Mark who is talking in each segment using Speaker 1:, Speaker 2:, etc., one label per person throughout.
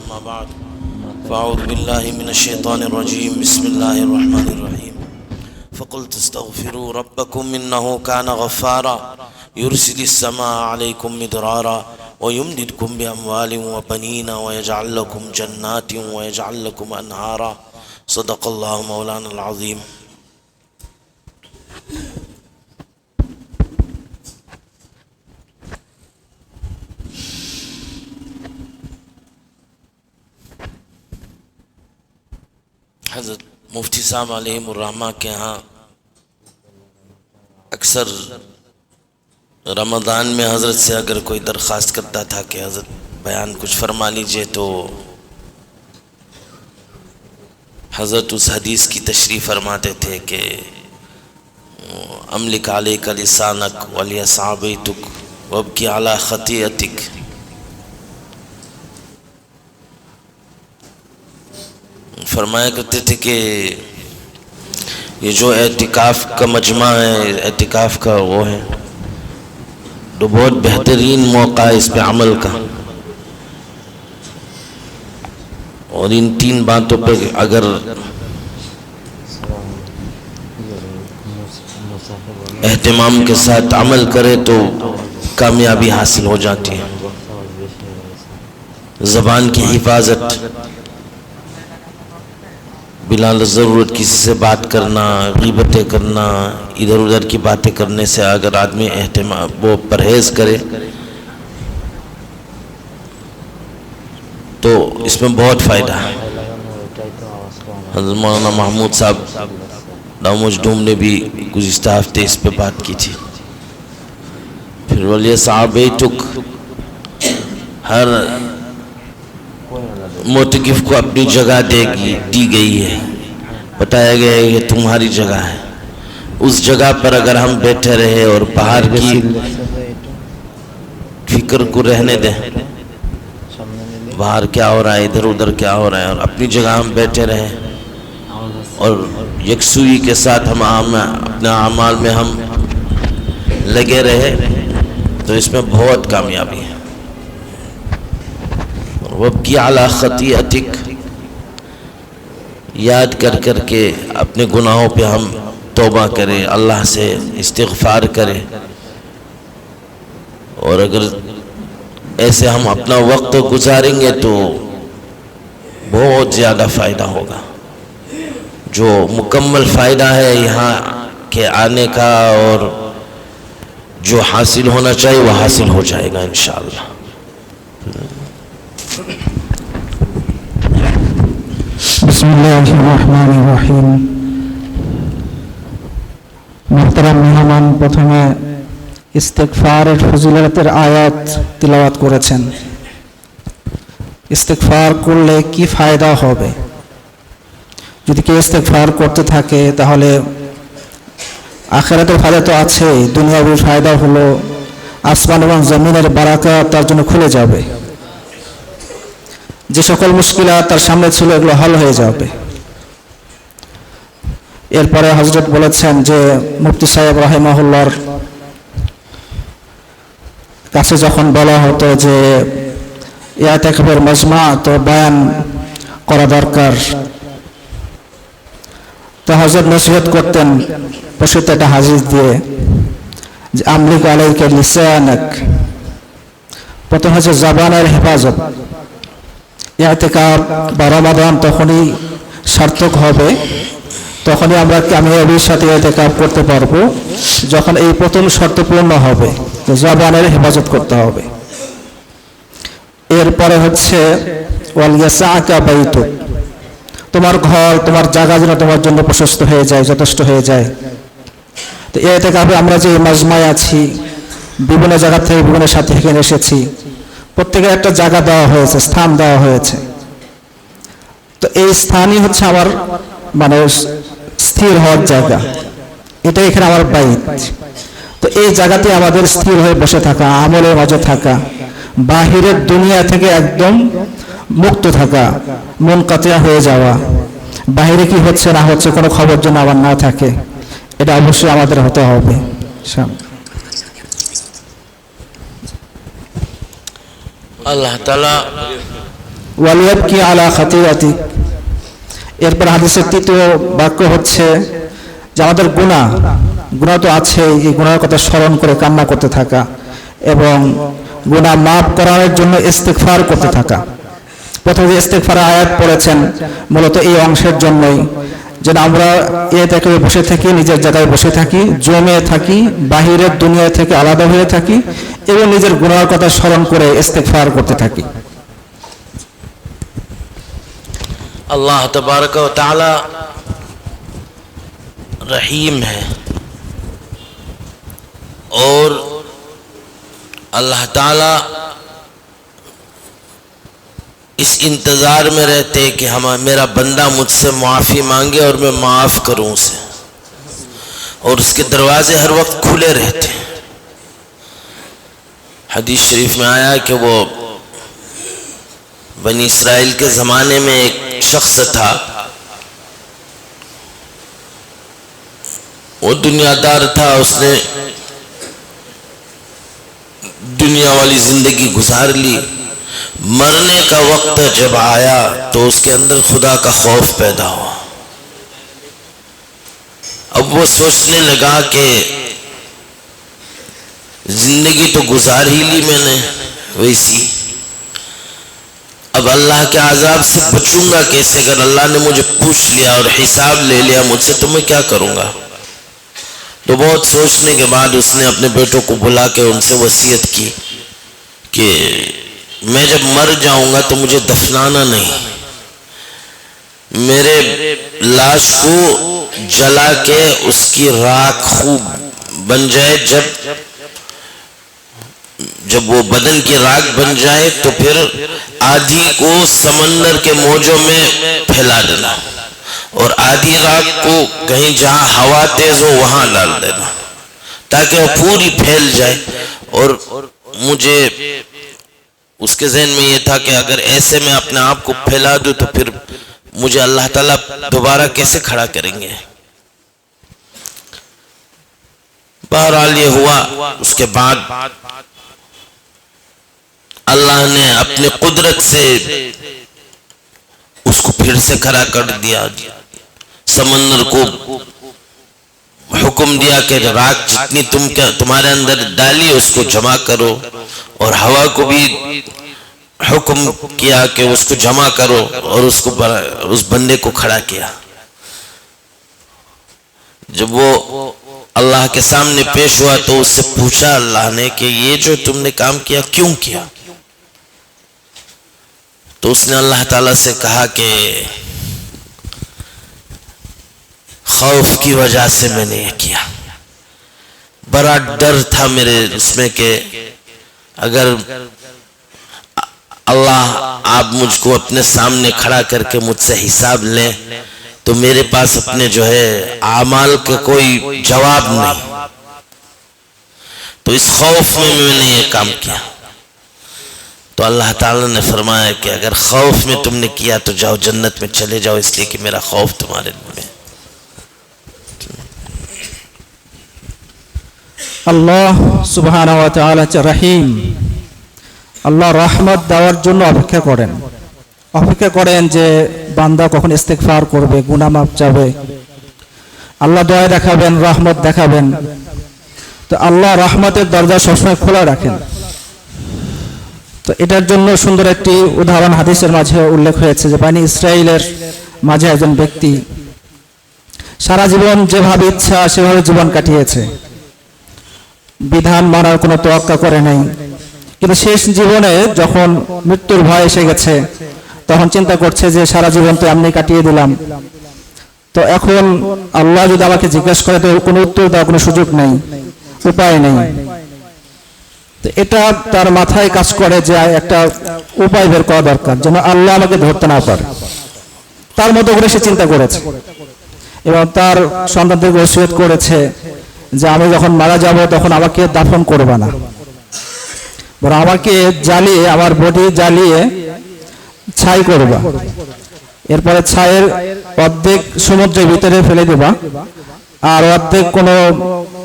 Speaker 1: أما بعد فأعوذ بالله من الشيطان الرجيم بسم الله الرحمن الرحيم فقلت استغفروا ربكم إنه كان غفارا يرسل السماء عليكم مدرارا ويمددكم بأموال وبنين ويجعل لكم جنات ويجعل لكم أنهارا صدق الله مولانا العظيم. حضرت مفتی صاحب علیہ الرحمہ کے ہاں اکثر رمضان میں حضرت سے اگر کوئی درخواست کرتا تھا کہ حضرت بیان کچھ فرما لیجئے تو حضرت اس حدیث کی تشریح فرماتے تھے کہ املک علیک لسانک ولیسع بیتک وابکی علی خطیئتک. فرمایا کرتے تھے کہ یہ جو اعتکاف کا مجمع ہے، اعتکاف کا وہ ہے تو بہت بہترین موقع ہے اس پہ عمل کا، اور ان 3 باتوں پہ اگر اہتمام کے ساتھ عمل کرے تو کامیابی حاصل ہو جاتی ہے. زبان کی حفاظت، بلا ضرورت کسی سے بات کرنا، غیبتیں کرنا، ادھر ادھر کی باتیں کرنے سے اگر آدمی وہ پرہیز کرے تو اس میں بہت فائدہ ہے. حضرت مولانا محمود صاحب داموجدوم نے بھی گزشتہ ہفتے اس پہ بات کی تھی. پھر ولیسع بیتک، ہر معتکف کو اپنی جگہ دی گئی ہے، بتایا گیا ہے یہ تمہاری جگہ ہے. اس جگہ پر اگر ہم بیٹھے رہے اور باہر کی فکر کو رہنے دیں، باہر کیا ہو رہا ہے، ادھر ادھر کیا ہو رہا ہے، اور اپنی جگہ ہم بیٹھے رہے اور یکسوئی کے ساتھ ہم اپنے اعمال میں ہم لگے رہے تو اس میں بہت کامیابی ہے. وابکی علی خطیئتک، یاد کر کر کے اپنے گناہوں پہ ہم توبہ کریں، اللہ سے استغفار کریں، اور اگر ایسے ہم اپنا وقت گزاریں گے تو بہت زیادہ فائدہ ہوگا. جو مکمل فائدہ ہے یہاں کے آنے کا اور جو حاصل ہونا چاہیے وہ حاصل ہو جائے گا انشاءاللہ.
Speaker 2: بسم اللہ الرحمن الرحیم. محترم মেহমান প্রথমে ইস্তেগফারের ফজিলতের আয়াত তিলাওয়াত করেছেন. ইস্তেগফার করলে কি ফায়দা হবে? যদি কেউ ইস্তেগফার করতে থাকে তাহলে আখিরাতের ফায়দা তো আছেই, দুনিয়াবি ফায়দা হলো আসমান এবং জমিনের বারাকাত তার জন্য খুলে যাবে। যে সকল মুশকিলাত তার সামনে ছিল এগুলো হল হয়ে যাবে। এরপরে হযরত বলেছেন যে মুফতি সাহেব রাহিমাহুল্লাহর কাছে যখন বলা হতো যে ইআতিকাফের মজমা তো বয়ান করা দরকার, তো হযরত নসিহত করতেন প্রসিদ্ধ একটা হাদিস দিয়ে যে আমলিক আলাইকা লিসানাক, প্রথম হচ্ছে জবানের হেফাজত। ইআতিকাফ বা রমাদান তখনই সার্থক হবে, তখনই আমরা কামিয়াবির সাথে ইআতিকাফ করতে পারবো যখন এই প্রথম শর্ত পূর্ণ হবে, যে জবানের হেফাজত করতে হবে। এরপরে হচ্ছে ওয়ালিয়াসআকা বাইতুক, তোমার ঘর তোমার জায়গা যেন তোমার জন্য প্রশস্ত হয়ে যায়, যথেষ্ট হয়ে যায়। তো ইআতিকাফে আমরা যে মাজমায় আছি, বিভিন্ন জায়গা থেকে বিভিন্ন সাথী এখানে এসেছি, প্রত্যেকের একটা জায়গা দেওয়া হয়েছে, স্থান দেওয়া হয়েছে। তো এই স্থানই হচ্ছে আমার মানে স্থির হওয়ার জায়গা, এটা এখানে আমার বাইত। তো এই জায়গাতে আমাদের স্থির হয়ে বসে থাকা, আমলের মাঝে থাকা, বাহিরের দুনিয়া থেকে একদম মুক্ত থাকা, মন কাতিয়া হয়ে যাওয়া, বাহিরে কি হচ্ছে না হচ্ছে কোনো খবর যেন আবার না থাকে, এটা অবশ্যই আমাদের হতে হবে।
Speaker 1: اللہ تعالیٰ
Speaker 2: ওয়ালিয়াবকি আলা খাতিরাতিক। এরপর হাদিসের তৃতীয় বাক্য হচ্ছে যে আমাদের গুনাহ তো আছে, এই গুনাহের কথা স্মরণ করে কান্না করতে থাকা এবং গুনাহ মাফ করার জন্য ইস্তিগফার করতে থাকা। প্রথমে যে ইস্তিগফারের আয়াত পড়েছেন মূলত এই অংশের জন্যই, যেন আমরা থেকে বসে থাকি, নিজের জায়গায় বসে থাকি, জমে থাকি, বাহিরের দুনিয়া থেকে আলাদা হয়ে থাকি এবং নিজের গুনাহের কথা স্মরণ করে ইস্তিগফার করতে থাকি।
Speaker 1: अल्लाह तबारक व तआला रहीम है और अल्लाह ताला इस इंतज़ार में रहते कि हम मेरा बंदा मुझसे माफ़ी मांगे और मैं माफ़ करूं उसे, और उसके दरवाजे हर वक्त खुले रहते हैं। हदीस शरीफ में आया कि वो बनी इसराइल के ज़माने में एक शख्स था, वो दुनियादार था, उसने दुनिया वाली जिंदगी गुजार ली। मरने का वक्त जब आया तो उसके अंदर खुदा का खौफ पैदा हुआ। अब वो सोचने लगा कि जिंदगी तो गुजार ही ली मैंने वैसी, अब अल्लाह के आज़ाब से बचूंगा कैसे? अगर अल्लाह ने मुझे पूछ लिया और हिसाब ले लिया मुझसे तो मैं क्या करूंगा? तो बहुत सोचने के बाद उसने अपने बेटों को बुला के उनसे वसीयत की कि मैं जब मर जाऊंगा तो मुझे दफनाना नहीं, मेरे लाश को जला के उसकी राख खूब बन जाए, जब वो बदन की राख बन जाए तो फिर आधी को समंदर के मौजों में फैला देना और आधी राख को कहीं जहां हवा तेज हो वहां डाल देना ताकि वो पूरी फैल जाए। और मुझे उसके ज़हन में ये था कि अगर ऐसे में अपने आप को फैला दूं तो फिर मुझे अल्लाह ताला दोबारा कैसे खड़ा करेंगे। बहरहाल ये हुआ। उसके बाद अल्लाह ने अपनी कुदरत से उसको फिर से खड़ा कर दिया। समंदर को हुक्म दिया कि राख जितनी तुम्हारे अंदर डाली उसको जमा करो, और हवा को भी हुक्म किया कि उसको जमा करो, और उसको उस बंदे को खड़ा किया। जब वो अल्लाह के सामने पेश हुआ तो उससे पूछा अल्लाह ने कि ये जो तुमने काम किया क्यों किया? तो उसने अल्लाह ताला से कहा कि खौफ की वजह से मैंने ये किया। बड़ा डर था मेरे उसमें कि अगर अल्लाह आप मुझको अपने सामने खड़ा करके मुझसे हिसाब लें तो मेरे पास अपने जो है आमाल के कोई जवाब नहीं। तो इस खौफ में मैंने ये काम किया। तो अल्लाह ताला ने फरमाया कि अगर खौफ में तुमने किया तो जाओ जन्नत में चले जाओ, इसलिए कि मेरा खौफ तुम्हारे में।
Speaker 2: আল্লাহ সুবহানাহু ওয়া তাআলা রহিম, আল্লাহ রহমত দেওয়ার জন্য অপেক্ষা করেন যে বান্দা কখন ইস্তিগফার করবে, গুনাহ মাফ চাবে, আল্লাহ দয়া দেখাবেন, রহমত দেখাবেন। তো আল্লাহ রহমতের দরজা সবসময় খোলা রাখেন। তো এটার জন্য সুন্দর একটি উদাহরণ হাদিসের মাঝে উল্লেখ হয়েছে যে বনি ইসরাইলের মাঝে একজন ব্যক্তি সারা জীবন যেভাবে ইচ্ছা সেভাবে জীবন কাটিয়েছে, বিধান মানার কোনো তোয়াক্কা করে নাই, কিন্তু শেষ জীবনে যখন মৃত্যুর ভয় এসে গেছে তখন চিন্তা করছে যে সারা জীবন তো এমনি কাটিয়ে দিলাম, তো এখন আল্লাহ যদি আমাকে জিজ্ঞাসা করে তো কোনো উত্তর দেওয়ার কোনো সুযোগ নেই, উপায় নেই। তো এটা তার মাথায় কাজ করে যে একটা উপায় বের করা দরকার যেন আল্লাহ আমাকে ধরতে না পারে। তার মতো করে সে চিন্তা করেছে এবং তার সন্তানদেরকে ওসিয়ত করেছে যে আমি যখন মারা যাব তখন আমাকে দাফন করবে না, বরং আমাকে জ্বালিয়ে, আমার বডি জ্বালিয়ে ছাই করবা, এরপরে ছায়ের অর্ধেক সমুদ্রের ভিতরে ফেলে দেবা আর অর্ধেক কোনো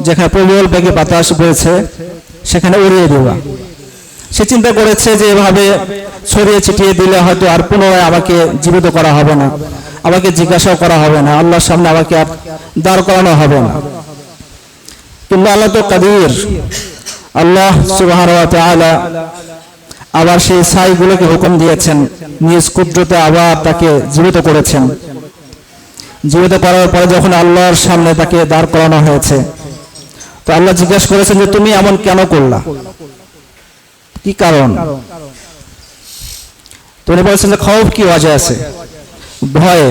Speaker 2: যেখানে প্রবল বেগে বাতাস বইছে সেখানে উড়িয়ে দেবা। সে চিন্তা করেছে যে এভাবে ছড়িয়ে ছিটিয়ে দিলে হয়তো আর পুনরায় আমাকে জীবিত করা হবে না, আমাকে জিজ্ঞাসাও করা হবে না, আল্লাহর সামনে আমাকে আর দাঁড় করানো হবে না। কিন্তু আল্লাহ তো কাদির, আল্লাহ সুবহানাহু ওয়া তাআলা আবার সেই ছাইগুলোকে হুকুম দিয়েছেন, নিজ কুদরতে আবার তাকে জীবিত করেছেন। জীবিত করার পরে যখন আল্লাহর সামনে তাকে দাঁড় করানো হয়েছে, তো আল্লাহ জিজ্ঞাসা করেছেন যে তুমি এমন কেন করলা, কি কারণ? তো উনি বলছেন যে খৌফ কি ওয়াজে আছে, ভয়ে,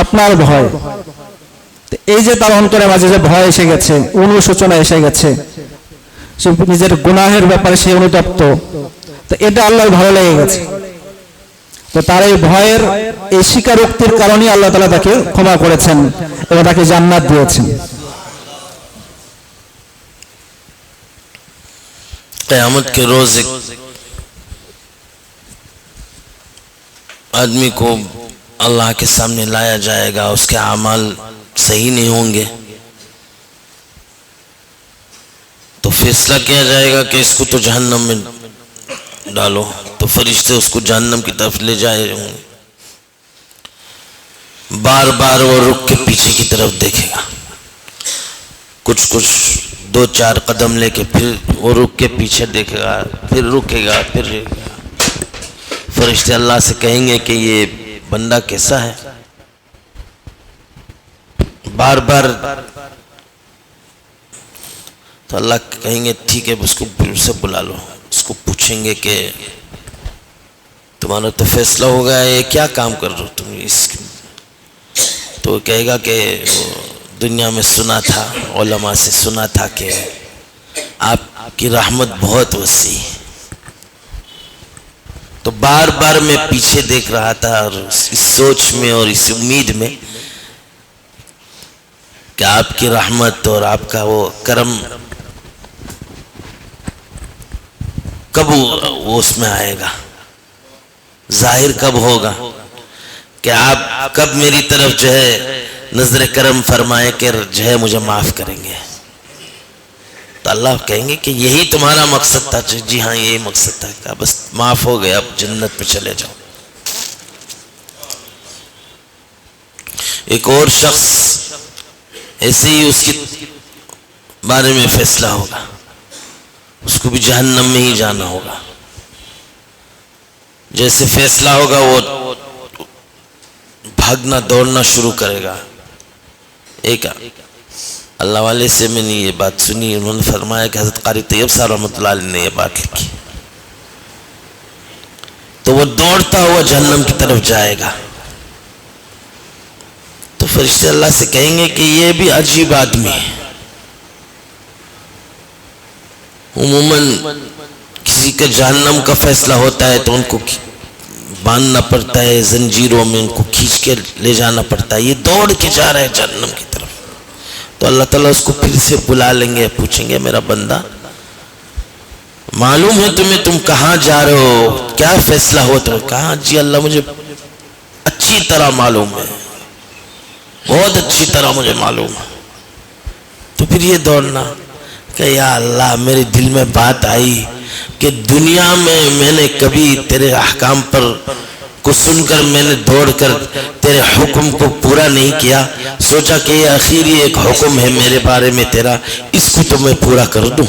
Speaker 2: আপনার ভয়। এই যে তার অন্তরের মাঝে যে ভয় এসে গেছে, অনুশোচনা এসে গেছে, সে নিজের গুনাহের ব্যাপারে সে অনুতপ্ত, তো এটা আল্লাহর ভালো লেগে গেছে। তো তার এই ভয়ের এই স্বীকারোক্তির কারণে আল্লাহ তাআলা তাকে ক্ষমা করেছেন এবং তাকে জান্নাত দিয়েছেন।
Speaker 1: क़यामत के रोज एक आदमी को अल्लाह के सामने लाया जाएगा, उसके अमाल सही नहीं होंगे तो फैसला किया जाएगा कि इसको तो जहन्नम में डालो, तो फरिश्ते उसको जहन्नम की तरफ ले जाए होंगे। बार बार वो रुक के पीछे की तरफ देखेगा, कुछ कुछ 2-4 कदम लेके फिर वो रुक के पीछे देखेगा, फिर रुकेगा, फिर फरिश्ते अल्लाह से कहेंगे कि ये बंदा कैसा है, बार बार। तो अल्लाह कहेंगे ठीक है, उसको फिर से बुला लो। उसको पूछेंगे कि तुम्हारा तो फैसला हो गया, ये क्या काम कर रहे हो तुम इस? तो कहेगा कि दुनिया में सुना था, उलमा से सुना था कि आपकी रहमत बहुत वसी है, तो बार बार मैं पीछे देख रहा था और इस सोच में और इस उम्मीद में कि आपकी रहमत और आपका वो करम कब वो उसमें आएगा, जाहिर कब होगा, कि आप कब मेरी तरफ जो है नजर करम फरमाए कि जो है मुझे माफ करेंगे। तो अल्लाह कहेंगे कि यही तुम्हारा मकसद था? जी हाँ, यही मकसद था, कि बस माफ हो गया, अब जन्नत में चले जाओ। एक और शख्स ऐसे ही उसके बारे में फैसला होगा, उसको भी जहन्नम में ही जाना होगा। जैसे फैसला होगा वो भागना दौड़ना शुरू करेगा। एक अल्लाह वाले से मैंने ये बात सुनी, उन्होंने फरमाया कि हज़रत क़ारी तैयब साहब रहमतुल्लाह अलैह ने ये बात लिखी। तो वो दौड़ता हुआ जहन्नम की तरफ जाएगा, तो फरिश्ते अल्लाह से कहेंगे कि ये भी अजीब आदमी है। उम्मन किसी का जहन्नम का फैसला होता है तो उनको बांधना पड़ता है जंजीरों में, उनको खींच के ले जाना पड़ता है, ये दौड़ के जा रहा है जहन्नम की तरफ। तो अल्लाह ताला उसको फिर से बुला लेंगे, पूछेंगे मेरा बंदा मालूम है तुम्हें, तुम कहाँ जा रहे हो, क्या फैसला हो तुम्हें? कहा जी अल्लाह मुझे अच्छी तरह मालूम है, बहुत अच्छी तरह मुझे मालूम है। तो फिर ये दौड़ना कि या अल्लाह मेरे दिल में बात आई कि दुनिया में मैंने कभी तेरे अहकाम पर को सुनकर मैंने दौड़कर तेरे हुक्म को पूरा नहीं किया, सोचा कि ये आखिरी एक हुक्म है मेरे बारे में तेरा, इसको तो मैं पूरा कर दूं।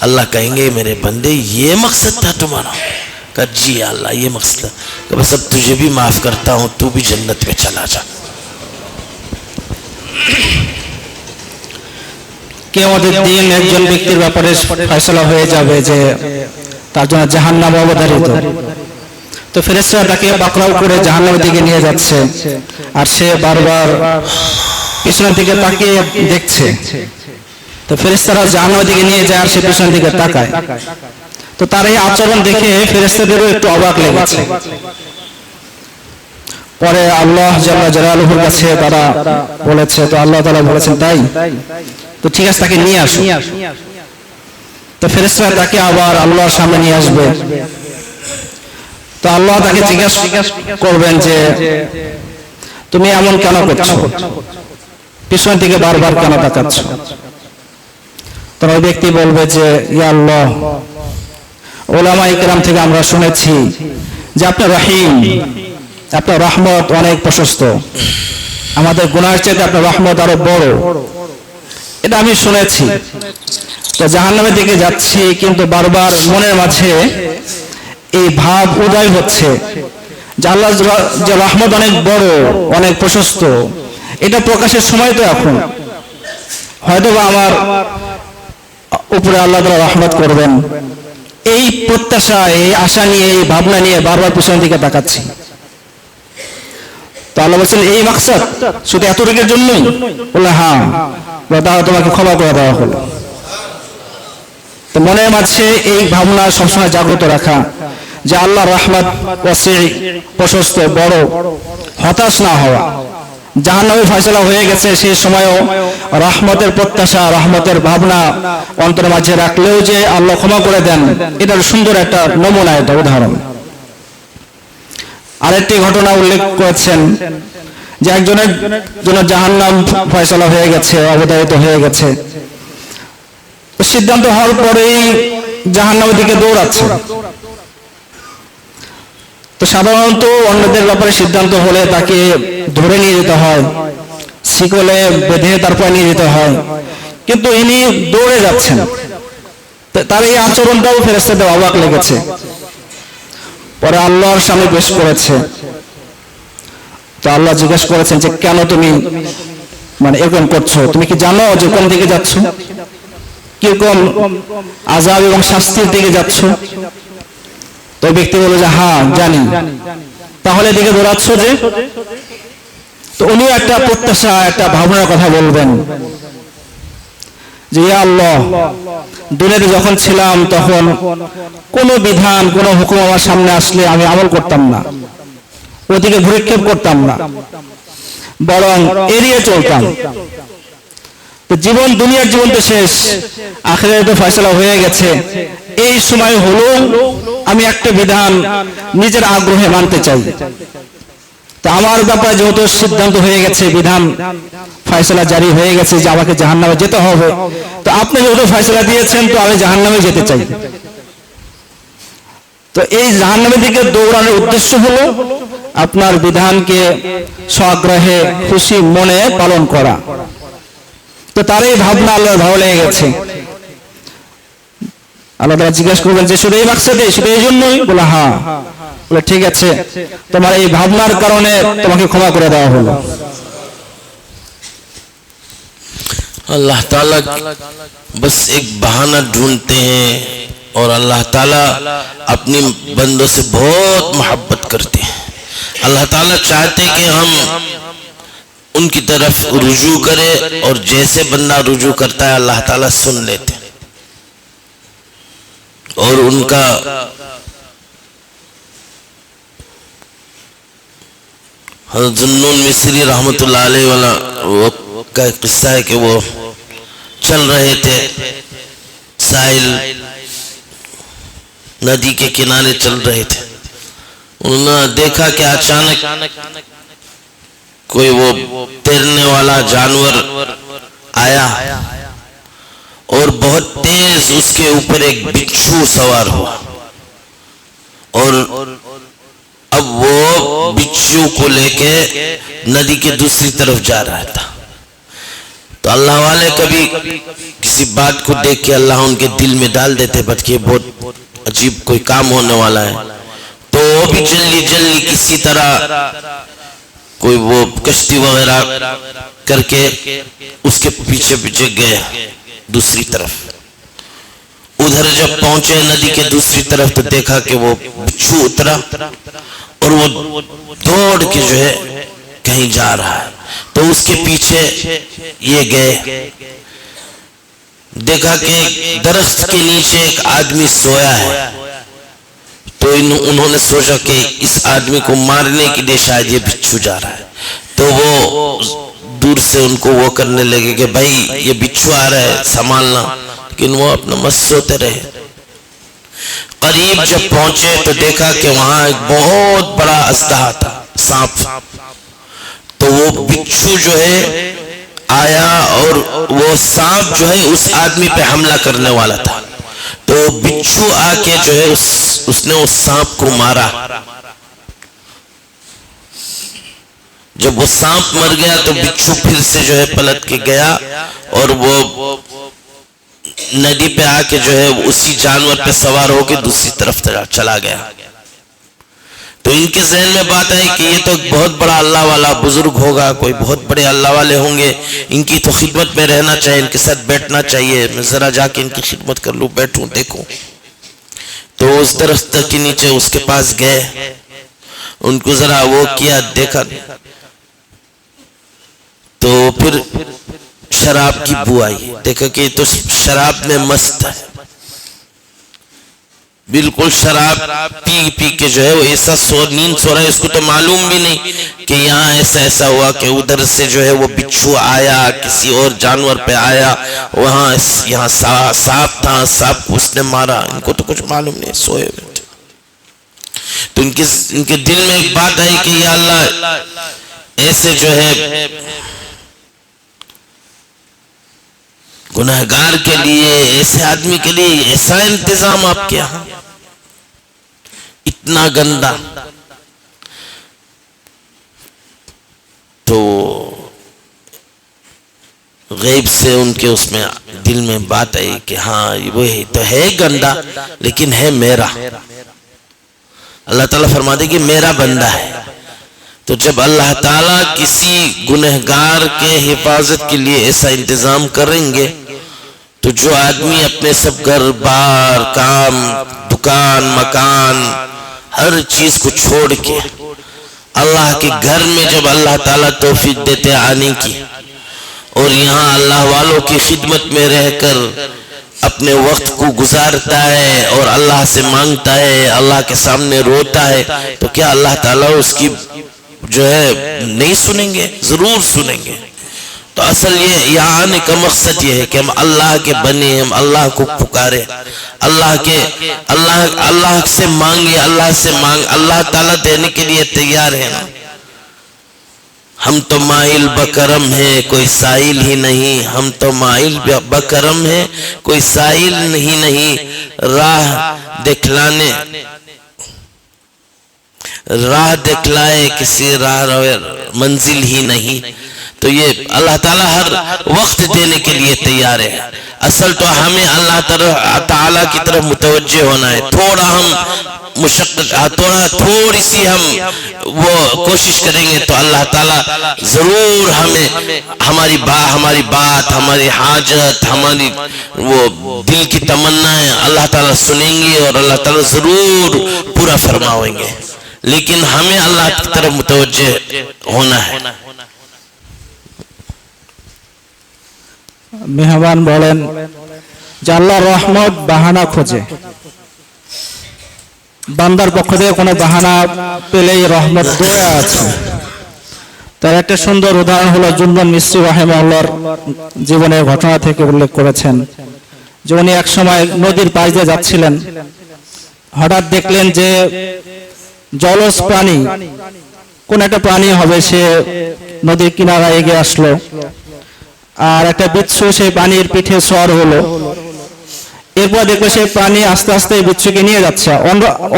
Speaker 1: अल्लाह कहेंगे मेरे बंदे ये मकसद था तुम्हारा? कहा जी अल्लाह ये मकसद था। कि बस अब तुझे भी माफ करता हूं, तू भी जन्नत में चला जा।
Speaker 2: কিয়ামতের দিন একজন ব্যক্তির ব্যাপারে ফয়সালা হয়ে যাবে যে তার জন্য জাহান্নাম অবধারিত। তো ফেরেশতারা তাকে পাকড়াও করে জাহান্নামের দিকে নিয়ে যাচ্ছে, আর সে বারবার পিছনের দিকে তাকিয়ে দেখছে। তো ফেরেশতারা জাহান্নামের দিকে নিয়ে যায় আর সে পিছনের দিকে তাকায়। তো তার এই আচরণ দেখে ফেরেশতাদেরও একটু অবাক লেগেছে। পরে আল্লাহ জাল্লা জালালুহুর কাছে তারা বলেছে, তো আল্লাহ তাআলা বলেছেন তাই, তো ঠিক আছে তাকে নিয়ে আসো। তো ফেরেশতারা তাকে আবার আল্লাহর সামনে নিয়ে আসবে। তো আল্লাহ তাকে জিজ্ঞাসা করবেন যে তুমি এমন কেন করছো, পিছন থেকে বারবার কেন তাকাচ্ছ? তো ওই ব্যক্তি বলবে যে ইয়া আল্লাহ, ওলামায়ে কেরাম থেকে আমরা শুনেছি যে আপনি রহিম, আপনার রহমত অনেক প্রশস্ত, আমাদের গুনাহের চাইতে আপনার রহমত আরো বড়, এটা আমি শুনেছি। তো জাহান্নামের দিকে যাচ্ছি, কিন্তু বারবার মনের মাঝে এই ভাব উদয় হচ্ছে যে আল্লাহ যে রহমত অনেক বড়, অনেক প্রশস্ত, এটা প্রকাশের সময় তো এখন, হয়তোবা আমার উপরে আল্লাহ তাআলা রহমত করবেন, এই প্রত্যাশা, এই আশা নিয়ে, এই ভাবনা নিয়ে বারবার পিছনের দিকে তাকাচ্ছি। তো আল্লাহ বলছেন এই মাকসাদ, শুধু এতটুকুর জন্যই? বলে হ্যাঁ, তাহলে তোমাকে ক্ষমা করে দেওয়া হলো। তো মনের মাঝে এই ভাবনা সবসময় জাগ্রত রাখা যে আল্লাহর রহমত ওয়াসি, প্রশস্ত, বড়, হতাশ না হওয়া। জাহান্নামের ফয়সালা হয়ে গেছে, সেই সময়ও রহমতের প্রত্যাশা, রহমতের ভাবনা অন্তরের মাঝে রাখলেও যে আল্লাহ ক্ষমা করে দেন, এটার সুন্দর একটা নমুনা, এটা উদাহরণ। আরেকটি ঘটনা উল্লেখ করেছেন যে একজনের জন্য জাহান্নাম ফয়সালা হয়ে গেছে, অবধারিত হয়ে গেছে, সিদ্ধান্ত হওয়ার পরেই জাহান্নামের দিকে দৌড়াচ্ছে। তো সাধারণত অন্যদের ব্যাপারে সিদ্ধান্ত হলে তাকে ধরে নিয়ে যেতে হয়, শিকলে বেঁধে তারপর নিয়ে যেতে হয়, কিন্তু ইনি দৌড়ে যাচ্ছেন। তার এই আচরণটাও ফেরেশতাদের অবাক লেগেছে। পরে আল্লাহর সামনে পেশ করেছে। তো আল্লাহ জিজ্ঞেস করেছেন যে কেন তুমি এরকম করছো, তুমি কি জানো যে কোন দিকে যাচ্ছ, কিরকম আযাব এবং শাস্তির দিকে যাচ্ছ? তো ব্যক্তি বলে যে হ্যাঁ জানি। তাহলে এদিকে দৌড়াচ্ছ যে? তো উনিও একটা প্রত্যাশা, একটা ভাবনার কথা বলবেন যে ইয়া আল্লাহ, দুনিয়াতে যখন ছিলাম তখন কোন বিধান, কোন হুকুম আমার সামনে আসলে আমি আমল করতাম না, ওদিকে ভ্রুক্ষেপ করতাম না, বরং এড়িয়ে চলতাম। তো জীবন, দুনিয়ার জীবন তো শেষ, আখিরাতে ফয়সালা হয়ে গেছে, এই সময় হলো আমি একটা বিধান নিজের আগ্রহে মানতে চাই। তো আমার ব্যাপারে যেহেতু সিদ্ধান্ত হয়ে গেছে, বিধান ফয়সালা জারি হয়ে গেছে যে আমাকে জাহান্নামে যেতে হবে, তো আপনি যেহেতু ফয়সালা দিয়েছেন, তো আমি জাহান্নামে যেতে চাই। তো এই জাহান্নামের দিকে দৌড়ানোর উদ্দেশ্য হলো আপনার বিধানকে স্বআগ্রহে খুশি মনে পালন করা। তো তার এই ভাবনা আল্লাহর ভালো লেগে গেছে। আল্লাহ তাআলা জিজ্ঞেস করবেন যে শুধু এই মাকসাদে, শুধু এই জন্যই? বলে হ্যাঁ। বলে ঠিক আছে, তোমার এই ভাবনার কারণে তোমাকে ক্ষমা করে দেওয়া হলো।
Speaker 1: अल्लाह ताला बस एक बहाना ढूंढते हैं और अल्लाह ताला अपनी बंदों से बहुत मोहब्बत करते हैं। अल्लाह ताला चाहते कि हम उनकी तरफ रुजू करें, और जैसे बंदा रुजू करता है अल्लाह ताला सुन लेते हैं और उनका हज़रत ज़ुन्नून मिस्री रहमतुल्लाह अलैहि वाला वो का किस्सा है कि वो चल रहे थे, साहिल नदी के किनारे चल रहे थे। उन्होंने देखा कि अचानक कोई वो तैरने वाला जानवर आया और बहुत तेज उसके ऊपर एक बिच्छू सवार हुआ, और अब वो बिच्छू को लेके नदी के दूसरी तरफ जा रहा था। तो अल्लाह वाले कभी किसी बात को देख के अल्लाह उनके दिल में डाल देते, बट ये बहुत अजीब कोई काम होने वाला है, तो वो भी जल्दी जल्दी किसी तरह कोई वो कश्ती वगैरह करके उसके पीछे पीछे गए दूसरी तरफ। उधर जब पहुंचे नदी के दूसरी तरफ, तो देखा कि वो बिच्छू उतरा और वो दौड़ के जो है कहीं जा रहा है। तो उसके पीछे ये गए, देखा कि दरख्त के नीचे एक आदमी सोया है। तो उन्होंने सोचा कि इस आदमी को मारने के लिए शायद ये बिच्छू जा रहा है, तो वो दूर से उनको वो करने लगे कि भाई ये बिच्छू आ रहा है, संभालना, लेकिन वो अपना मस्त सोते रहे। करीब जब पहुंचे तो देखा कि वहां एक बहुत बड़ा अस्तहा था, सांप। तो वो बिच्छू जो है आया और वो सांप जो है उस आदमी पे हमला करने वाला था। تو بچھو آ کے جو ہے اس نے اس سانپ کو مارا. جب وہ سانپ مر گیا تو بچھو پھر سے جو ہے پلٹ کے گیا اور وہ ندی پہ آ کے جو ہے اسی جانور پہ سوار ہو کے دوسری طرف چلا گیا. تو ان کے ذہن میں بات آئی کہ یہ تو بہت بڑا اللہ والا بزرگ ہوگا, کوئی بہت بڑے اللہ والے ہوں گے, ان کی تو خدمت میں رہنا چاہیے, ان کے ساتھ بیٹھنا چاہیے, میں ذرا جا کے ان کی خدمت کر لوں, بیٹھوں, دیکھوں. تو اس درخت کے نیچے اس کے پاس گئے, ان کو ذرا وہ کیا, دیکھا, تو پھر شراب کی بو آئی. دیکھا کہ تو شراب میں مست ہے, بالکل شراب پی پی کے جو ہے وہ ایسا نیند سو رہا ہے. اس کو تو معلوم بھی نہیں کہ یہاں ایسا ہوا کہ ادھر سے جو ہے وہ بچھو آیا, کسی اور جانور پہ آیا, وہاں یہاں سانپ تھا, سانپ کو اس نے مارا. ان کو تو کچھ معلوم نہیں, سوئے ہوئے تھے. تو ان کے دل میں ایک بات آئی کہ یا اللہ, ایسے جو ہے گناہگار کے لیے, ایسے آدمی کے لیے ایسا انتظام آپ کے یہاں, اتنا گندا. تو غیب سے ان کے اس میں دل میں بات آئی کہ ہاں وہی تو ہے گندا, لیکن ہے میرا. اللہ تعالیٰ فرماتے کہ میرا بندہ ہے. تو جب اللہ تعالیٰ کسی گنہگار کے حفاظت کے لیے ایسا انتظام کریں گے, تو جو آدمی اپنے سب گھر بار, کام, دکان, مکان, ہر چیز کو چھوڑ کے اللہ کے گھر میں جب اللہ تعالیٰ توفیق دیتے آنے کی, اور یہاں اللہ والوں کی خدمت میں رہ کر اپنے وقت کو گزارتا ہے اور اللہ سے مانگتا ہے, اللہ کے سامنے روتا ہے, تو کیا اللہ تعالیٰ اس کی جو ہے نہیں سنیں گے؟ ضرور سنیں گے. تو اصل یہ یہاں آنے کا مقصد یہ ہے کہ ہم اللہ کے بنے, ہم اللہ کو پکارے, اللہ سے مانگے, اللہ تعالیٰ دینے کے لیے تیار ہے. ہم تو مائل بکرم ہیں, کوئی سائل ہی نہیں. ہم تو مائل بکرم ہیں, کوئی سائل ہی نہیں. راہ دکھلائے کسی راہ منزل ہی نہیں. تو یہ اللہ تعالیٰ ہر وقت دینے کے لیے تیار ہے. اصل تو ہمیں اللہ تعالیٰ کی طرف متوجہ ہونا ہے. تھوڑا ہم تھوڑی سی ہم وہ کوشش کریں گے تو اللہ تعالیٰ ضرور ہمیں ہماری بات, ہماری حاجت, ہماری وہ دل کی تمنائیں اللہ تعالیٰ سنیں گے اور اللہ تعالیٰ ضرور پورا فرمائیں گے. لیکن ہمیں اللہ کی طرف متوجہ ہونا ہے.
Speaker 2: মেহমান বলেন যে আল্লাহর রহমত বাহানা খোঁজে, বান্দার পক্ষ থেকে কোনো বাহানা পেলেই রহমত দোয়া আছে. তার একটা সুন্দর উদাহরণ হলো জুনদুন মিসরি রাহিমাহুল্লাহর জীবনের ঘটনা থেকে উল্লেখ করেছেন যে উনি এক সময় নদীর পাশ দিয়ে যাচ্ছিলেন, হঠাৎ দেখলেন যে জলজ প্রাণী, কোন একটা প্রাণী হবে, সে নদীর কিনারায় এগিয়ে আসলো, আর একটা বিচ্ছু সেই পানির পিঠে সওয়ার হলো. এরপর দেখলো সেই প্রাণী আস্তে আস্তে বিচ্ছুকে নিয়ে যাচ্ছে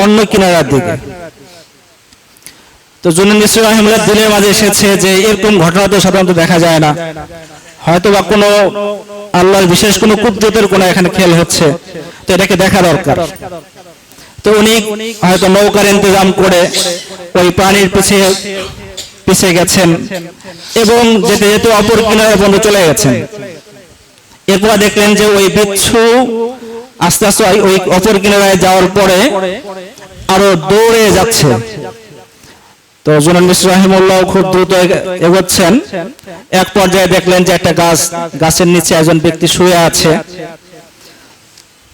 Speaker 2: অন্য কিনারার দিকে. তো জুনদুন মিসরি রাহিমাহুল্লাহ দিলের মাঝে এসেছে যে এরকম ঘটনা তো সাধারণত দেখা যায় না, হয়তো বা কোনো আল্লাহর বিশেষ কোনো কুদরতের কোনো এখানে খেল হচ্ছে, তো এটাকে দেখা দরকার. তো উনি হয়তো নৌকার ইন্তজাম করে ওই প্রাণীর পিছিয়ে গেছেন এবং যেতে যেতে অপর কিনারে পর্যন্ত চলে গেছেন. এরপর দেখলেন যে ওই বিচ্ছু আস্তে আস্তে ওই অপর কিনারায় যাওয়ার পরে আরো দৌড়ে যাচ্ছে. তো জুনদুন মিসরি রাহিমাহুল্লাহ খুব দ্রুত এগোচ্ছেন. এক পর্যায়ে দেখলেন যে একটা গাছের নিচে একজন ব্যক্তি শুয়ে আছে.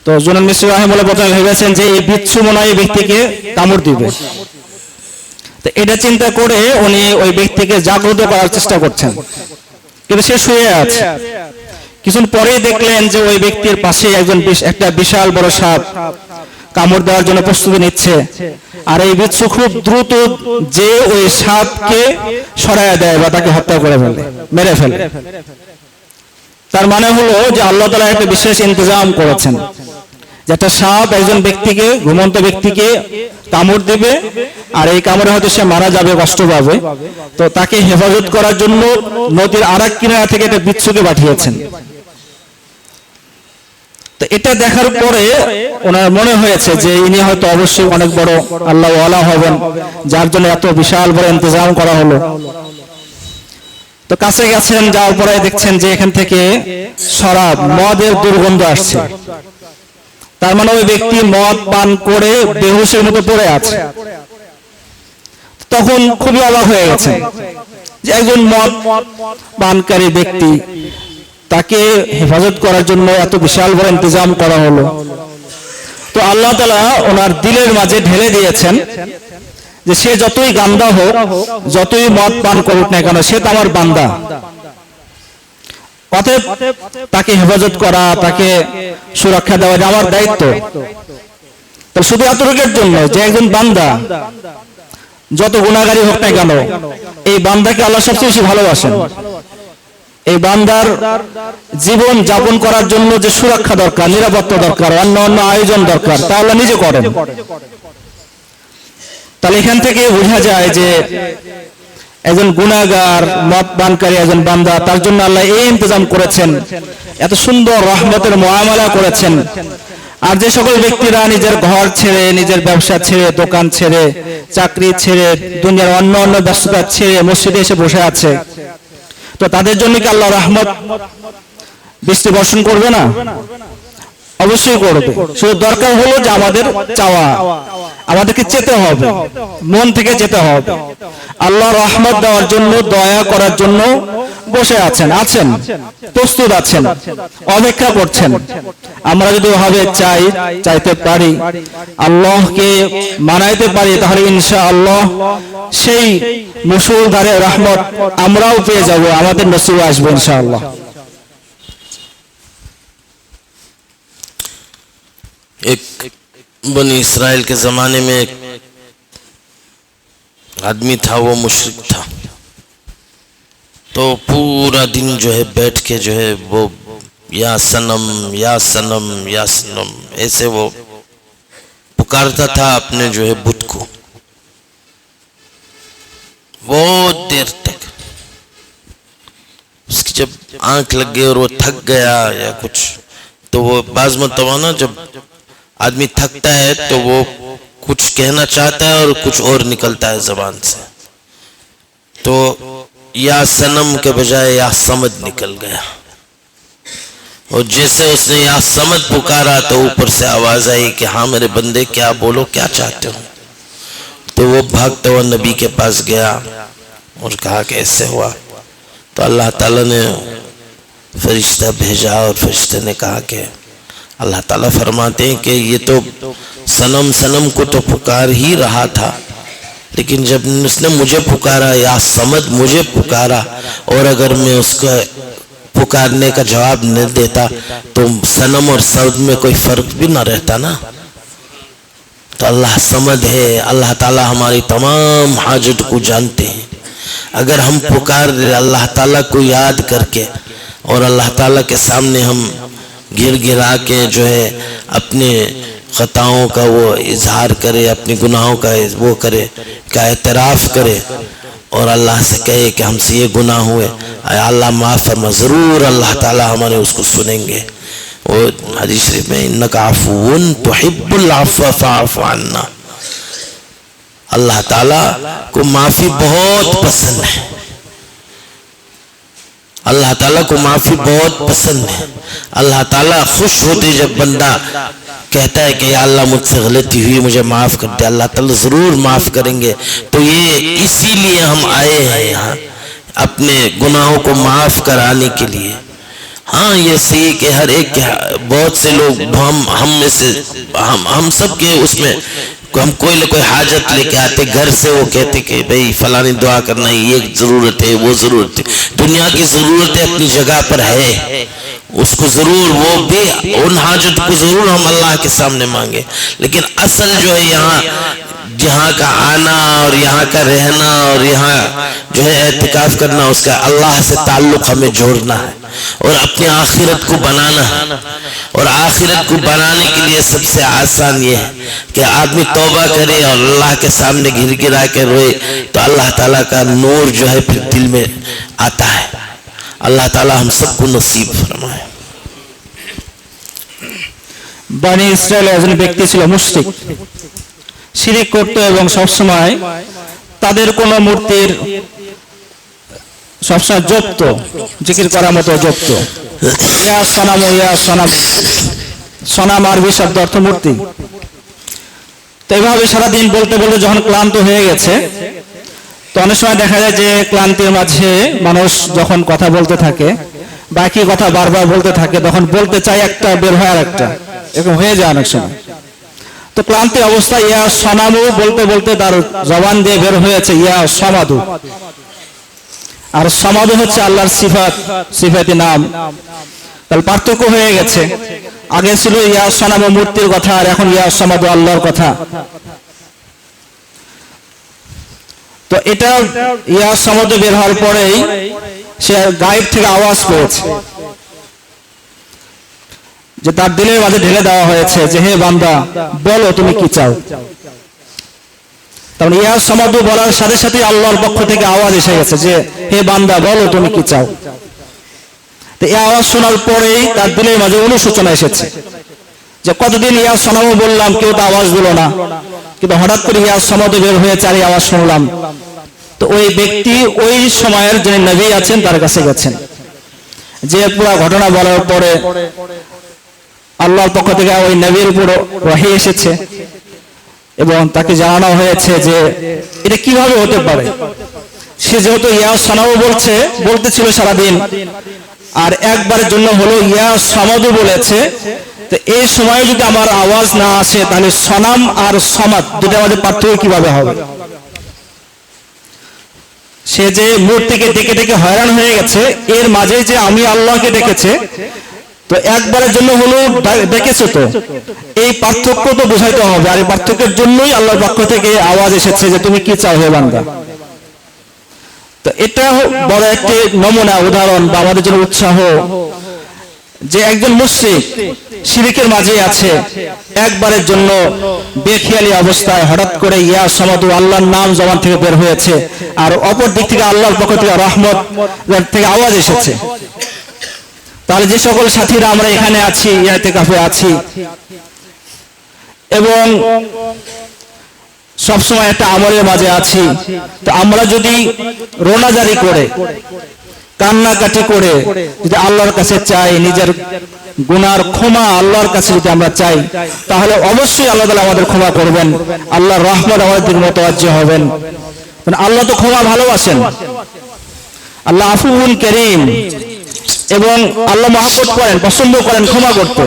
Speaker 2: তো জুনদুন মিসরি রাহিমাহুল্লাহ প্রথমে ভেবেছেন যে এই বিচ্ছু মনে হয় এই ব্যক্তিকে কামড় দিবে. তো এটা চিন্তা করে উনি ওই ব্যক্তিকে জাগ্রত করার চেষ্টা করছেন, কিন্তু সে শুয়ে আছে. কিছুক্ষণ পরেই দেখলেন যে ওই ব্যক্তির পাশে একটা বিশাল বড় সাপ কামড় দেওয়ার জন্য প্রস্তুতি নিচ্ছে, আর এই বিচ্ছু খুব দ্রুত যে ওই সাপকে সরাইয়া দেয় বা তাকে হত্যা করে মেরে ফেলে. তার মানে হলো যে আল্লাহ তাআলা একটা বিশেষ ইন্তজাম করেছেন যেটা সাপ একজন ব্যক্তিকে, ঘুমন্ত ব্যক্তিকে কামড় দেবে, আর এই কামড়ে হয়তো সে মারা যাবে, কষ্ট পাবে। তো তাকে হেফাজত করার জন্য নদীর আরেক কিনারা থেকে একটা বিচ্ছুকে পাঠিয়েছেন। তো এটা দেখার পরে ওনার মনে হয়েছে যে ইনি হয়তো অবশ্যই অনেক বড় আল্লাহ ওয়ালা হবেন, যার জন্য এত বিশাল বড় ইন্তজাম করা হলো। তো কাছে গেছেন, যাওয়ার পরে দেখছেন যে এখান থেকে শরাব, মদের দুর্গন্ধ আসছে। তার মানে ওই ব্যক্তি মদ পান করে বেহুশের মতো পড়ে আছে। তখন খুবই অবাক হয়ে গেছে যে একজন মদ পানকারী ব্যক্তি, তাকে হেফাজত করার জন্য এত বিশাল বড় ইন্তজাম করা হলো। তো আল্লাহ তাআলা ওনার দিলের মাঝে ঢেলে দিয়েছেন যে সে যতই গান্দা হোক, যতই মদ পান করুক না কেন, সে তো আমার বান্দা। অতএব তাকে হেফাজত করা, তাকে সুরক্ষা দেওয়া আমার দায়িত্ব। তো শুধু এতটুকুর জন্য যে একজন বান্দা যত গুনাহগারী হোক না কেন, এই বান্দাকে আল্লাহ সবচেয়ে বেশি ভালোবাসেন। এই বান্দার জীবন যাপন করার জন্য যে সুরক্ষা দরকার, নিরাপত্তা দরকার, অন্য অন্য আয়োজন দরকার, তা আল্লাহ নিজে করেন। তাহলে এখান থেকে বোঝা যায় যে একজন গুনাহগার, মদ পানকারী একজন বান্দা, তার জন্য আল্লাহ এই ইন্তজাম করেছেন, এত সুন্দর রহমতের মুআমালা করেছেন। আর যে সকল ব্যক্তিরা নিজের ঘর ছেড়ে, নিজের ব্যবসা ছেড়ে, দোকান ছেড়ে, চাকরি ছেড়ে, দুনিয়ার অন্য অন্য ব্যস্ততা ছেড়ে মসজিদে এসে বসে আছে, তো তাদের জন্য কি আল্লাহ রহমত বৃষ্টি বর্ষণ করবে না? অবশ্যই করবে। শুধু দরকার হলো যে আমাদের চাওয়া, আমাদেরকে চেতে হবে, মন থেকে যেতে হবে। আল্লাহ রহমত দেওয়ার জন্য, দয়া করার জন্য বসে আছেন, প্রস্তুত আছেন, অপেক্ষা করছেন। আমরা যদি ওভাবে চাইতে পারি, আল্লাহকে মানাইতে পারি, তাহলে ইনশাআল্লাহ সেই মুসলধারে রহমত আমরাও পেয়ে যাব, আমাদের নসিবে আসবে ইনশাআল্লাহ।
Speaker 1: एक बनी इसराइल के ज़माने में एक आदमी था, वो मुशरिक था। तो पूरा दिन जो है बैठ के जो है वो या सनम या सनम या सनम ऐसे वो पुकारता था अपने जो है बुत को बहुत देर तक। उसकी जब आंख लग गई और वो थक गया या कुछ, तो वो बाज़ मरतबा ना जब आदमी थकता है तो वो कुछ कहना चाहता है और कुछ और निकलता है जबान से, तो या सनम के बजाय या समद निकल गया। और जैसे उसने या समद पुकारा तो ऊपर से आवाज आई कि हाँ मेरे बंदे क्या बोलो, क्या चाहते हो। तो वो भागता हुआ नबी के पास गया और कहा कि ऐसे हुआ। तो अल्लाह ताला ने फरिश्ता भेजा और फरिश्ते ने कहा कि अल्लाह ताला फरमाते हैं कि ये तो सनम सनम को तो पुकार ही रहा था, लेकिन जब उसने मुझे पुकारा, या समद मुझे पुकारा, और अगर मैं उसका पुकारने का जवाब न देता तो सनम और समद में कोई फर्क भी ना रहता ना। तो अल्लाह समद है, अल्लाह ताला हमारी तमाम हाजत को जानते हैं। अगर हम पुकार अल्लाह ताला को याद करके और अल्लाह ताला के सामने हम गिर गिरा के जो है अपने खताओं का वो इजहार करे, अपने गुनाहों का वो करे, का एतराफ़ करे और अल्लाह से कहे कि हमसे ये गुनाह हुए, अल्लाह माफ़ फरमा, ज़रूर अल्लाह ताला हमारे उसको सुनेंगे। वो हदीस शरीफ में इन्नका अफ़ुव्वुन तुहिब्बुल अफ़्व फ़अफ़ु अन्ना, अल्लाह ताला को माफ़ी बहुत पसंद है, अल्लाह ताला को माफ़ी बहुत पसंद है। अल्लाह ताला खुश होते जब बंदा कहता है कि या अल्लाह मुझसे गलती हुई, मुझे माफ़ कर दे, अल्लाह ताला ज़रूर माफ़ करेंगे। तो ये इसीलिए हम आए हैं यहाँ, अपने गुनाहों को माफ़ कराने के लिए। हाँ ये सही कि हर एक के, बहुत से लोग हम में से हम सब के उसमें हम कोई न कोई हाजत लेके आते घर से, वो कहते कि भाई फलानी दुआ करना, ये ज़रूरत है, वो ज़रूरत है। दुनिया की ज़रूरतें अपनी जगह पर है, उसको जरूर, वो भी उन हाजत को जरूर हम अल्लाह के सामने मांगे, लेकिन असल जो है यहाँ का आना और यहाँ का रहना और यहाँ जो है एहतिकाफ करना, उसका अल्लाह से ताल्लुक हमें जोड़ना है और अपनी आखिरत को बनाना है। और आखिरत को बनाने के लिए सबसे आसान ये है कि आदमी तौबा करे और अल्लाह के सामने गिर गिरा के रोए, तो अल्लाह ताला का नूर जो है फिर दिल में आता है। अल्लाह ताला हम सबको नसीब फरमाए।
Speaker 2: বনী ইসরায়েলের একজন ব্যক্তি ছিল মুশরিক, শিরিক করত এবং সবসময় তাদের কোনো মূর্তির সবসময় জপত, জিকির করার মতো জপত, ইয়া সনাম ইয়া সনাম। সনাম আরবি শব্দ অর্থ মূর্তি। তো এইভাবে সারাদিন বলতে বলতে যখন ক্লান্ত হয়ে গেছে, তো অনেক সময় দেখা যায় যে ক্লান্তির মাঝে মানুষ যখন কথা বলতে থাকে, বাকি কথা বারবার বলতে থাকে, তখন বলতে চাই একটা, বের হয় আর একটা, এরকম হয়ে যায় অনেক সময়। তো ক্লান্তি অবস্থায় ইয়া সনামু বলতে বলতে তার জবান দিয়ে বের হয়েছে ইয়া সমাদু। আর সমাদু হচ্ছে আল্লাহর সিফাত, সিফাতি নাম। তাহলে পার্থক্য হয়ে গেছে, আগে ছিল ইয়া সনামু মূর্তির কথা, আর এখন ইয়া সমাদু আল্লাহর কথা। তো এটা ইয়া সমাদু বের হওয়ার পরেই সে গায়েব থেকে আওয়াজ পেয়েছে যে তার দিলের মাঝে ঢেলে দেওয়া হয়েছে যে হে বান্দা বলো তুমি কি চাও। তাহলে ইয়া সমাদু বলার সাথে সাথে আল্লাহর পক্ষ থেকে আওয়াজ এসে গেছে যে হে বান্দা বলো তুমি কি চাও। তো এই আওয়াজ শোনার পরেই তার দিলের মাঝে অনুশোচনা এসেছে যে কতদিন ইয়া সনামু বললাম, কেউ তো আওয়াজ দিল না, কিন্তু হঠাৎ করে ইয়া সমাদু বের হয়েছে আর আওয়াজ শুনলাম। তো ওই ব্যক্তি ওই সময়ের যিনি নবী আছেন তার কাছে গেছেন, যে পুরো ঘটনা বলার পরে আল্লাহর পক্ষ থেকে ওই নবীর উপর ওহী এসেছে এবং তাকে জানানো হয়েছে যে এটা কিভাবে হতে পারে। সে যেহেতু ইয়া সনামু বলতেছিল সারাদিন, আর একবারের জন্য হলো ইয়া সমাদু বলেছে, তো এই সময়ে যদি আমার আওয়াজ না আসে তাহলে সনাম আর সমাদ দুটো আমাদের পার্থক্য কিভাবে হবে। সে যে মূর্তিকে ডেকে ডেকে হয়রান হয়ে গেছে, এর মাঝে যে আমি আল্লাহকে ডেকেছে, তো একবারের জন্য হলো ডেকেছে, তো এই পার্থক্য তো বোঝাইতে হবে, আর এই পার্থক্যের জন্যই আল্লাহর পক্ষ থেকে আওয়াজ এসেছে যে তুমি কি চাও হে বান্দা। তো এটা বড় একটি নমুনা, উদাহরণ বা আমাদের জন্য উৎসাহ যে একজন মুশরিক শিরকের মাঝে আছে, একবারের জন্য বেখিয়ালি অবস্থায় হঠাৎ করে ইয়া সমাদু আল্লাহর নাম জবান থেকে বের হয়েছে, আর অপর দিক থেকে আল্লাহর পক্ষ থেকে রহমত থেকে আওয়াজ এসেছে। তাহলে যে সকল সাথীরা আমরা এখানে আছি, ইতিকাফে আছি এবং সবসময় একটা আমলের মাঝে আছি, তো আমরা যদি রোনাজারি করে কান্নাকাটি করে যদি আল্লাহর কাছে চাই, নিজের গুনার ক্ষমা আল্লাহর কাছে যদি আমরা চাই, তাহলে অবশ্যই আল্লাহ তাআলা আমাদের ক্ষমা করবেন, আল্লাহর রহমত আমাদের দিকে মুতাওয়াজ্জিহ হবেন। আল্লাহ তো ক্ষমা ভালোবাসেন, আল্লাহ আফুউন কারীম, এবং আল্লাহ মহব্বত করেন, পছন্দ করেন ক্ষমা করতে।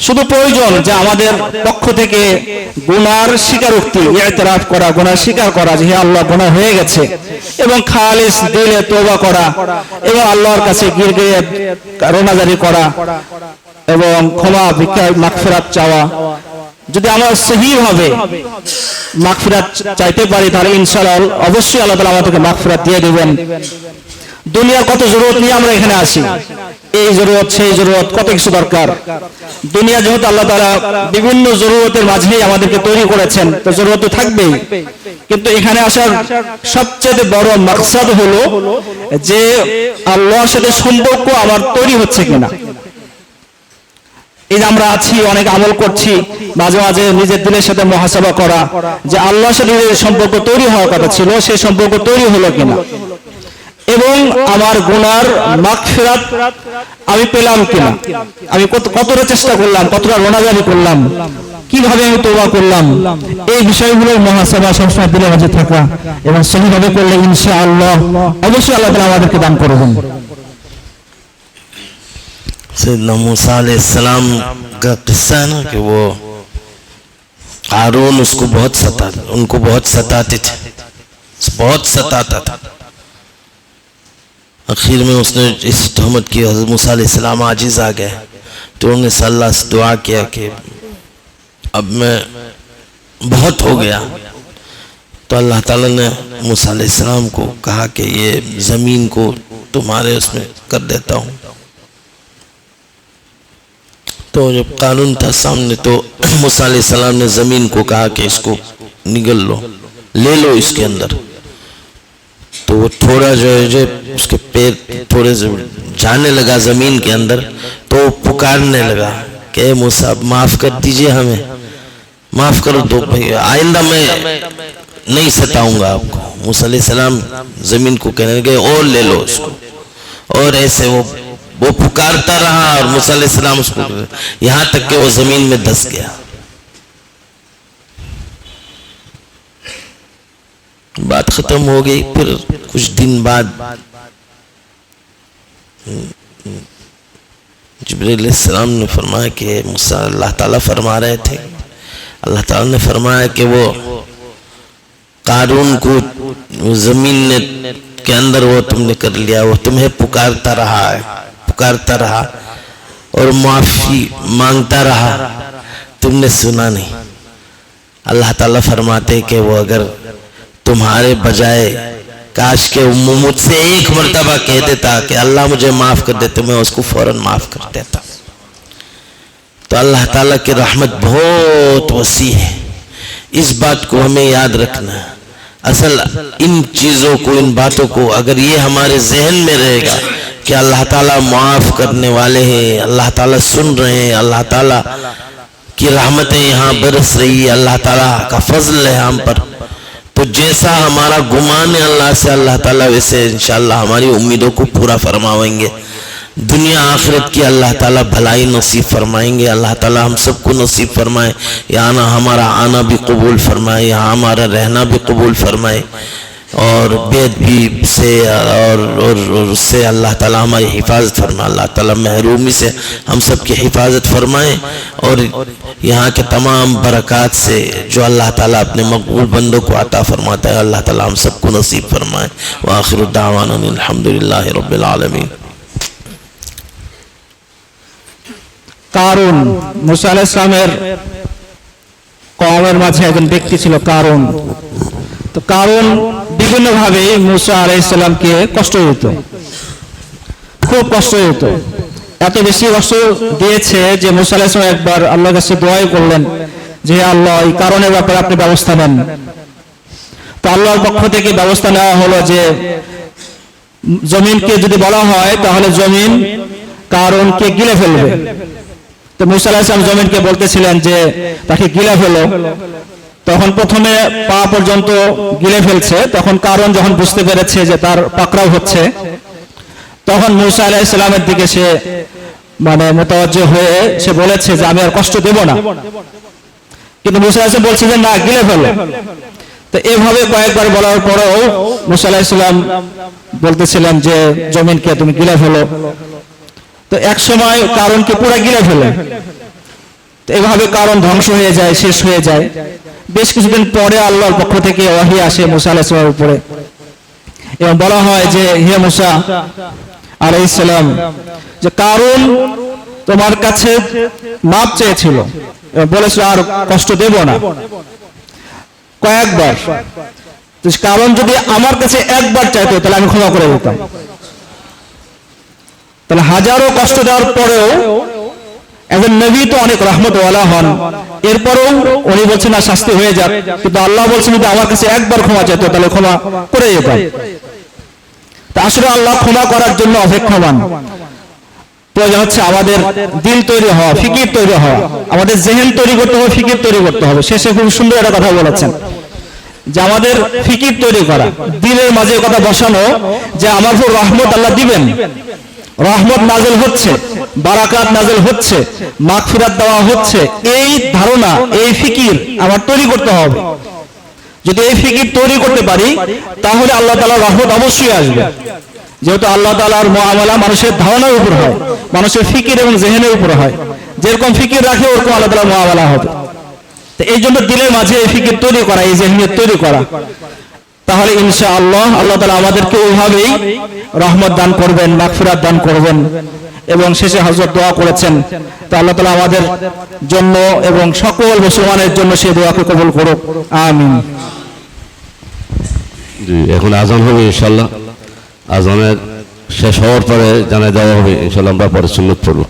Speaker 2: শুধু প্রয়োজন যে আমাদের পক্ষ থেকে গুনার স্বীকারোক্তি, ইতিরাফ করা, গুনার স্বীকার করা যে হে আল্লাহ গুনাহ হয়ে গেছে, এবং খালিস দিলে তওবা করা এবং আল্লাহর কাছে গিয়ে রোনাজারি করা এবং ক্ষমা ভিক্ষা মাগফিরাত চাওয়া। যদি আমরা সহিভাবে মাগফিরাত চাইতে পারি তাহলে ইনশাআল্লাহ অবশ্যই আল্লাহ তাআলা আমাদেরকে মাগফিরাত দিয়ে দিবেন। দুনিয়ার কত জরুরত নিয়ে আমরা এখানে আসি, এই জরুরত সেই জরুরত, কত কিছু দরকার। দুনিয়া যেহেতু আল্লাহ তাআলা বিভিন্ন জরুরতের মাঝেই আমাদেরকে তৈরি করেছেন, তো জরুরত তো থাকবেই, কিন্তু এখানে আসার সবচেয়ে বড় মাকসাদ হলো যে আল্লাহর সাথে সম্পর্ক আমার তৈরি হচ্ছে কিনা। এই যে আমরা আছি, অনেক আমল করছি, মাঝে মাঝে নিজের দিলের সাথে মুহাসাবা করা যে আল্লাহর সাথে সম্পর্ক তৈরি হওয়ার কথা ছিল, সেই সম্পর্ক তৈরি হলো কিনা, এবং আমার গুনার মাগফিরাত আমি পেলাম কিনা, আমি কতটা চেষ্টা করলাম, কতটা রোনাজারি করলাম, কিভাবে আমি তওবা করলাম, এই বিষয়গুলোর মুহাসাবা সবসময় দিলের মাঝে থাকা এবং সহিভাবে করলে ইনশাআল্লাহ অবশ্যই আল্লাহ তাআলা আমাদেরকে দান করবেন।
Speaker 1: सैयदना मूसा अलैहिस्सलाम का किस्सा है ना कि वो हारून उनको बहुत सताते थे, बहुत सताता था। आखिर में उसने इस तहमत की हज़रत मूसा अलैहिस्सलाम आजिज़ आ गए, तो उन्होंने अल्लाह से दुआ किया कि अब मैं बहुत हो गया। तो अल्लाह ताला ने मूसा अलैहिस्सलाम को कहा कि ये ज़मीन को तुम्हारे उसमें कर देता हूँ। तो जब कानून था सामने, तो मूसा अलैहिस्सलाम ने ज़मीन को कहा कि इसको निगल लो, ले लो इसके अंदर। तो वो थोड़ा जो है जो उसके पैर थोड़े से जाने लगा ज़मीन के अंदर, तो पुकारने लगा कि मूसा माफ़ कर दीजिए, हमें माफ़ कर दो भाई, आइंदा मैं नहीं सताऊंगा आपको। मूसा अलैहिस्सलाम ज़मीन को कहने लगे और ले लो उसको, और ऐसे वो पुकारता रहा, और मूसा अलैहिस्सलाम उसको यहाँ तक कि वो ज़मीन में धंस गया। बात खत्म हो गई। फिर कुछ दिन बाद जिब्रील अलैहिस्सलाम ने फरमाया कि मूसा, अल्लाह ताला फरमा रहे थे, अल्लाह ताला ने फरमाया कि वो कारून को ज़मीन ने के अंदर वो तुमने कर लिया, वो तुम्हें पुकारता रहा है, पुकारता रहा और माफ़ी मांगता रहा, तुमने सुना नहीं। अल्लाह ताला फरमाते कि वो अगर तुम्हारे बजाय काश के मुझसे एक मर्तबा कह देता कि अल्लाह मुझे माफ़ कर दे, तो मैं उसको फौरन माफ़ कर देता। तो अल्लाह ताला की रहमत बहुत वसी है, इस बात को हमें याद रखना है। असल इन चीज़ों को, इन बातों को अगर ये हमारे जहन में रहेगा कि अल्लाह ताला माफ़ करने वाले हैं, अल्लाह ताला सुन रहे हैं, अल्लाह ताला की रहमतें यहाँ बरस रही है, अल्लाह ताला का फजल है हम पर, तो जैसा हमारा गुमान है अल्लाह से, अल्लाह ताला वैसे इंशाअल्लाह हमारी उम्मीदों को पूरा फरमाएंगे। दुनिया आखिरत की अल्लाह ताला भलाई नसीब फरमाएंगे। अल्लाह ताला हम सबको नसीब फरमाए, यहाँ हमारा आना भी कबूल फरमाए, यहाँ हमारा रहना भी कबूल फरमाए, और बेअदबी से और उससे अल्लाह ताला हमारी हिफाजत फरमाए। अल्लाह ताला महरूमी से हम सब की हिफाजत फरमाए, और यहाँ के तमाम बरक़ात से जो अल्लाह ताला अपने मकबूल बंदों को अता फरमाता है, अल्लाह ताला हम सबको नसीब फरमाए। व आखिरु दावाना अल्हम्दुलिल्लाहि रब्बिल आलमीन।
Speaker 2: কারণ মুসা আলাইহিস সালামের কওমের মাঝে একজন ব্যক্তি ছিল কারণ। তো কারণ বিভিন্নভাবে মুসা আলাইহিস সালামকে কষ্ট দিত, খুব কষ্ট দিত, এত বেশি কষ্ট দিয়েছে যে মুসা আলাইহিস সালাম একবার আল্লাহর কাছে দোয়া করলেন যে আল্লাহ এই কারণের ব্যাপারে আপনি ব্যবস্থা নেন। তো আল্লাহর পক্ষ থেকে ব্যবস্থা নেওয়া হলো যে জমিনকে যদি বলা হয় তাহলে জমিন কারণকে গিলে ফেলবে। তো মুসা আলাইহিস সালাম জমিনকে বলতেছিলেন যে তাকে গিলে ফেলো, তখন প্রথমে পা পর্যন্ত গিলে ফেলছে, তখন কারণ যখন বুঝতে পেরেছে যে তার পাকড়াও হচ্ছে, তখন মুসা আলাইহিস সালামের দিকে সে মুতাওয়াজ্জিহ হয়ে সে বলেছে যে আমি আর কষ্ট দেব না, কিন্তু মুসা আলাইহিস সালাম বলছে যে না, গিলে ফেলো। তো এভাবে কয়েকবার বলার পরেও মুসা আলাইহিস সালাম বলতেছিলেন যে জমিনকে তুমি গিলে ফেলো। তো এক সময় কারণকে পুরো গিলে ফেলে, তো এভাবে কারণ ধ্বংস হয়ে যায়, শেষ হয়ে যায়। বেশ কিছুদিন পরে আল্লাহর পক্ষ থেকে ওহী আসে মুসা আলাইহিস সালামের উপরে, এবং বলা হয় যে হে মুসা আলাইহিস সালাম, যে কারণ তোমার কাছে মাপ চেয়েছিল এবং বলেছিল আর কষ্ট দেব না কয়েকবার। তো কারণ যদি আমার কাছে একবার চাইতো তাহলে আমি ক্ষমা করে দিতাম। তাহলে হাজারো কষ্ট দেওয়ার পরেও একজন নবী তো অনেক রহমতওয়ালা হন, এরপরেও উনি বলছেন না শাস্তি হয়ে যাক, কিন্তু আল্লাহ বলছেন যদি আমার কাছে একবার ক্ষমা চাইতো তাহলে ক্ষমা করে যেতাম। তা আসলে আল্লাহ ক্ষমা করার জন্য অপেক্ষমান। প্রয়োজন হচ্ছে আমাদের দিল তৈরি হওয়া, ফিকির তৈরি হওয়া, আমাদের জেহেন তৈরি করতে হবে, ফিকির তৈরি করতে হবে। শেষে খুব সুন্দর একটা কথা বলেছেন যে আমাদের ফিকির তৈরি করা, দিলের মাঝে কথা বসানো যে আমার উপর রহমত আল্লাহ দিবেন, রহমত নাযিল হচ্ছে, বারাকাত নাযিল হচ্ছে, মাগফিরাত দেওয়া হচ্ছে, এই ধারণা, এই ফিকির আমার তৈরি করতে হবে। যদি এই ফিকির তৈরি করতে পারি তাহলে আল্লাহ তাআলার রহমত অবশ্যই আসবে। যেহেতু আল্লাহ তাআলার মুআমালা মানুষের ধারণার উপর হয়, মানুষের ফিকির এবং জেহেনের উপর হয়, যেরকম ফিকির রাখে ওরকম আল্লাহ তাআলার মুআমালা হবে। তো এই জন্য দিলের মাঝে এই ফিকির তৈরি করা, এই জেহেনিয়ত তৈরি করা, তাহলে ইনশাআল্লাহ আল্লাহ তাআলা আমাদেরকে ওইভাবেই রহমত দান করবেন, মাগফিরাত দান করবেন। এবং শেষে হযরত দোয়া করেছেন, তো আল্লাহ তাআলা আমাদের জন্য এবং সকল মুসলমানের জন্য সেই দোয়াকে কবুল করুক, আমিন।
Speaker 3: জি, এখন আজান হবে ইনশাআল্লাহ। আজানের শেষ হওয়ার পরে জানাই দেওয়া হবে ইনশাআল্লাহ, আমরা পরে সুন্নত পড়ব।